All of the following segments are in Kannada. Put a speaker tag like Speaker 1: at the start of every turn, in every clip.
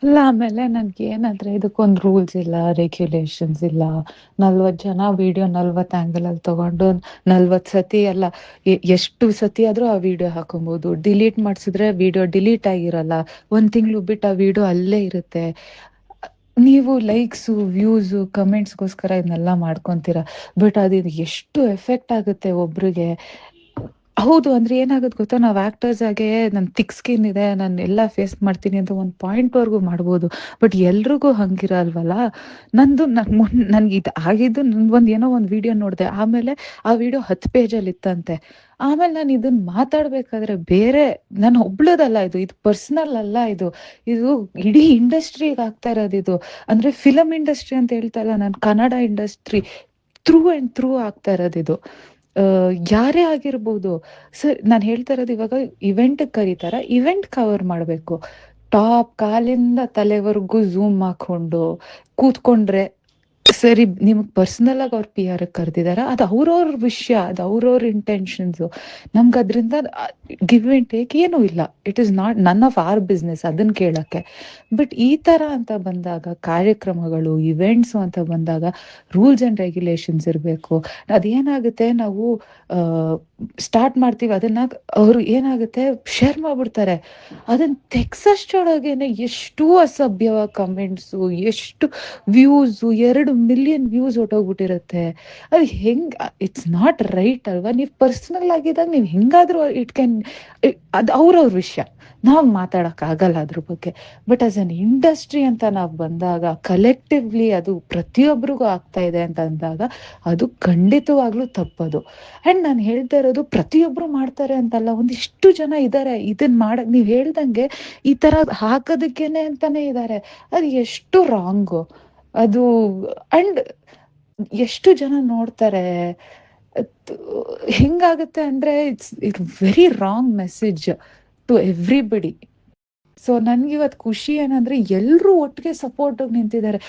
Speaker 1: ಅಲ್ಲ ಆಮೇಲೆ ನನ್ಗೇನಂದ್ರೆ ಇದಕ್ಕೊಂದು ರೂಲ್ಸ್ ಇಲ್ಲ, ರೆಗ್ಯುಲೇಷನ್ಸ್ ಇಲ್ಲ. 40 ಜನ ವಿಡಿಯೋ 40 ಆಂಗಲ್ ಅಲ್ಲಿ ತಗೊಂಡು 40 ಸತಿ ಅಲ್ಲ, ಎಷ್ಟು ಸತಿ ಆದ್ರೂ ಆ ವಿಡಿಯೋ ಹಾಕೊಬಹುದು. ಡಿಲೀಟ್ ಮಾಡ್ಸಿದ್ರೆ ವಿಡಿಯೋ ಡಿಲೀಟ್ ಆಗಿರಲ್ಲ. 1 ತಿಂಗಳು ಬಿಟ್ಟು ಆ ವಿಡಿಯೋ ಅಲ್ಲೇ ಇರುತ್ತೆ. ನೀವು ಲೈಕ್ಸು, ವ್ಯೂಸು, ಕಮೆಂಟ್ಸ್ಗೋಸ್ಕರ ಇದನ್ನೆಲ್ಲ ಮಾಡ್ಕೊಂತೀರ. ಬಟ್ ಅದು ಎಷ್ಟು ಎಫೆಕ್ಟ್ ಆಗುತ್ತೆ ಒಬ್ರಿಗೆ. ಹೌದು, ಅಂದ್ರೆ ಏನಾಗುತ್ತೆ ಗೊತ್ತಾ, ನಾವು ಆಕ್ಟರ್ಸ್ ಆಗಿ ನನ್ ಥಿಕ್ ಸ್ಕಿನ್ ಇದೆ, ನಾನು ಎಲ್ಲ ಫೇಸ್ ಮಾಡ್ತೀನಿ ಅಂತ ಒಂದು ಪಾಯಿಂಟ್ ವರ್ಗೂ ಮಾಡ್ಬೋದು. ಬಟ್ ಎಲ್ರಿಗೂ ಹಂಗಿರಲ್ವಲ್ಲ. ನನ್ಗೆ ಇದು ಆಗಿದ್ದು, ಏನೋ ಒಂದು ವಿಡಿಯೋ ನೋಡಿದೆ, ಆಮೇಲೆ ಆ ವಿಡಿಯೋ 10 ಪೇಜಲ್ಲಿ ಇತ್ತಂತೆ. ಆಮೇಲೆ ನಾನು ಇದನ್ನ ಮಾತಾಡ್ಬೇಕಾದ್ರೆ ಬೇರೆ, ನಾನು ಒಬ್ಳದಲ್ಲ, ಇದು ಪರ್ಸನಲ್ ಅಲ್ಲ, ಇದು ಇಡೀ ಇಂಡಸ್ಟ್ರಿಗೆ ಆಗ್ತಾ ಇರೋದು ಇದು. ಅಂದ್ರೆ ಫಿಲಮ್ ಇಂಡಸ್ಟ್ರಿ ಅಂತ ಹೇಳ್ತಾ ಇಲ್ಲ ನಾನು, Kannada industry through and through ಆಗ್ತಾ ಇರೋದು ಇದು. ಯಾರೇ ಆಗಿರ್ಬೋದು. ಸರ್ ನಾನು ಹೇಳ್ತಾ ಇರೋದು, ಇವಾಗ ಇವೆಂಟ್ ಕರೀತಾರ, ಇವೆಂಟ್ ಕವರ್ ಮಾಡಬೇಕು. ಟಾಪ್ ಕಾಲಿಂದ ತಲೆವರೆಗೂ ಝೂಮ್ ಹಾಕೊಂಡು ಕೂತ್ಕೊಂಡ್ರೆ ಸರಿ. ನಿಮಗ್ ಪರ್ಸನಲ್ ಆಗಿ ಅವ್ರ PR ಕರೆದಿದಾರ, ಅದು ಅವ್ರವ್ರ ವಿಷಯ, ಅದು ಅವ್ರವ್ರ ಇಂಟೆನ್ಷನ್ಸ್. ನಮ್ಗೆ ಅದರಿಂದ ಗಿವ್ ಅಂಡ್ ಟೇಕ್ ಏನೂ ಇಲ್ಲ. It is not none of your business ಅದನ್ನ ಕೇಳಕ್ಕೆ. ಬಟ್ ಈ ತರ ಅಂತ ಬಂದಾಗ, ಕಾರ್ಯಕ್ರಮಗಳು, ಇವೆಂಟ್ಸ್ ಅಂತ ಬಂದಾಗ ರೂಲ್ಸ್ ಅಂಡ್ ರೆಗ್ಯುಲೇಷನ್ಸ್ ಇರಬೇಕು. ಅದೇನಾಗುತ್ತೆ, ನಾವು ಸ್ಟಾರ್ಟ್ ಮಾಡ್ತೀವಿ ಅದನ್ನ, ಅವರು ಏನಾಗುತ್ತೆ ಶೇರ್ ಮಾಡ್ಬಿಡ್ತಾರೆ. ಅದನ್ನ ತೆಗ್ಸಷ್ಟೊಳಗೇನೆ ಎಷ್ಟು ಅಸಭ್ಯವ ಕಮೆಂಟ್ಸು, ಎಷ್ಟು ವ್ಯೂಸು, 2 ಮಿಲಿಯನ್ ವ್ಯೂಸ್ ಹೊಟ್ಟೋಗ್ಬಿಟ್ಟಿರುತ್ತೆ. ಅದು ಇಟ್ಸ್ ನಾಟ್ ರೈಟ್ ಅಲ್ವಾ. ನೀವು ಪರ್ಸನಲ್ ಆಗಿದ್ದಾಗ ನೀವು ಹೆಂಗಾದ್ರೂ ಅದು ಅವ್ರವ್ರ ವಿಷಯ, ನಾವು ಮಾತಾಡಕ್ ಆಗಲ್ಲ ಅದ್ರ ಬಗ್ಗೆ. ಬಟ್ ಆಸ್ ಅನ್ ಇಂಡಸ್ಟ್ರಿ ಅಂತ ನಾವು ಬಂದಾಗ, ಕಲೆಕ್ಟಿವ್ಲಿ ಅದು ಪ್ರತಿಯೊಬ್ಬರಿಗೂ ಆಗ್ತಾ ಇದೆ ಅಂತ ಅಂದಾಗ, ಅದು ಖಂಡಿತವಾಗ್ಲೂ ತಪ್ಪದು. ಅಂಡ್ ನಾನು ಹೇಳ್ತಾ ಇರೋದು ಪ್ರತಿಯೊಬ್ರು ಮಾಡ್ತಾರೆ ಅಂತಲ್ಲ, ಒಂದಿಷ್ಟು ಜನ ಇದ್ದಾರೆ ಇದನ್ ಮಾಡಕ್, ನೀವ್ ಹೇಳ್ದಂಗೆ ಈ ತರ ಹಾಕೋದಕ್ಕೇನೆ ಅಂತಾನೆ ಇದ್ದಾರೆ. ಅದು ಎಷ್ಟು ರಾಂಗು ಅದು. ಅಂಡ್ ಎಷ್ಟು ಜನ ನೋಡ್ತಾರೆ. ಅದ್ ಹೆಂಗಾಗುತ್ತೆ ಅಂದ್ರೆ, it's very wrong message to everybody. So ನನ್ಗಿವತ್ ಖುಷಿ ಏನಂದ್ರೆ ಎಲ್ರೂ ಒಟ್ಟಿಗೆ ಸಪೋರ್ಟ್ ನಿಂತಿದ್ದಾರೆ.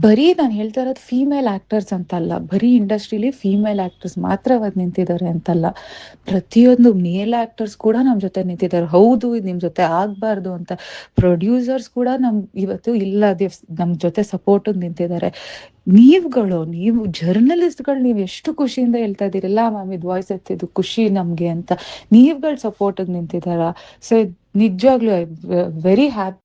Speaker 1: ಬರೀ ನಾನು ಹೇಳ್ತಾ ಇರೋದು ಫೀಮೇಲ್ ಆಕ್ಟರ್ಸ್ ಅಂತಲ್ಲ, ಬರೀ ಇಂಡಸ್ಟ್ರಿಲಿ ಫೀಮೇಲ್ ಆಕ್ಟರ್ಸ್ ಮಾತ್ರವಾಗಿ ನಿಂತಿದ್ದಾರೆ ಅಂತಲ್ಲ. ಪ್ರತಿಯೊಂದು ಮೇಲ್ ಆಕ್ಟರ್ಸ್ ಕೂಡ ನಮ್ ಜೊತೆ ನಿಂತಿದ್ದಾರೆ. ಹೌದು, ಇದು ನಿಮ್ ಜೊತೆ ಆಗ್ಬಾರ್ದು ಅಂತ ಪ್ರೊಡ್ಯೂಸರ್ಸ್ ಕೂಡ ಇವತ್ತು ಇಲ್ಲ, ನಮ್ ಜೊತೆ ಸಪೋರ್ಟ್ ನಿಂತಿದ್ದಾರೆ. ನೀವು ಜರ್ನಲಿಸ್ಟ್ಗಳು, ನೀವು ಎಷ್ಟು ಖುಷಿಯಿಂದ ಹೇಳ್ತಾ ಇದೀರಲ್ಲ ಮ್ಯಾಮ್, ಇದು ವಾಯ್ಸ್ ಎತ್ತಿದ್ದು ಖುಷಿ ನಮ್ಗೆ ಅಂತ. ನೀವ್ಗಳು ಸಪೋರ್ಟ್ ನಿಂತಿದಾರ. ಸೊ ನಿಜವಾಗ್ಲೂ ವೆರಿ ಹ್ಯಾಪಿ.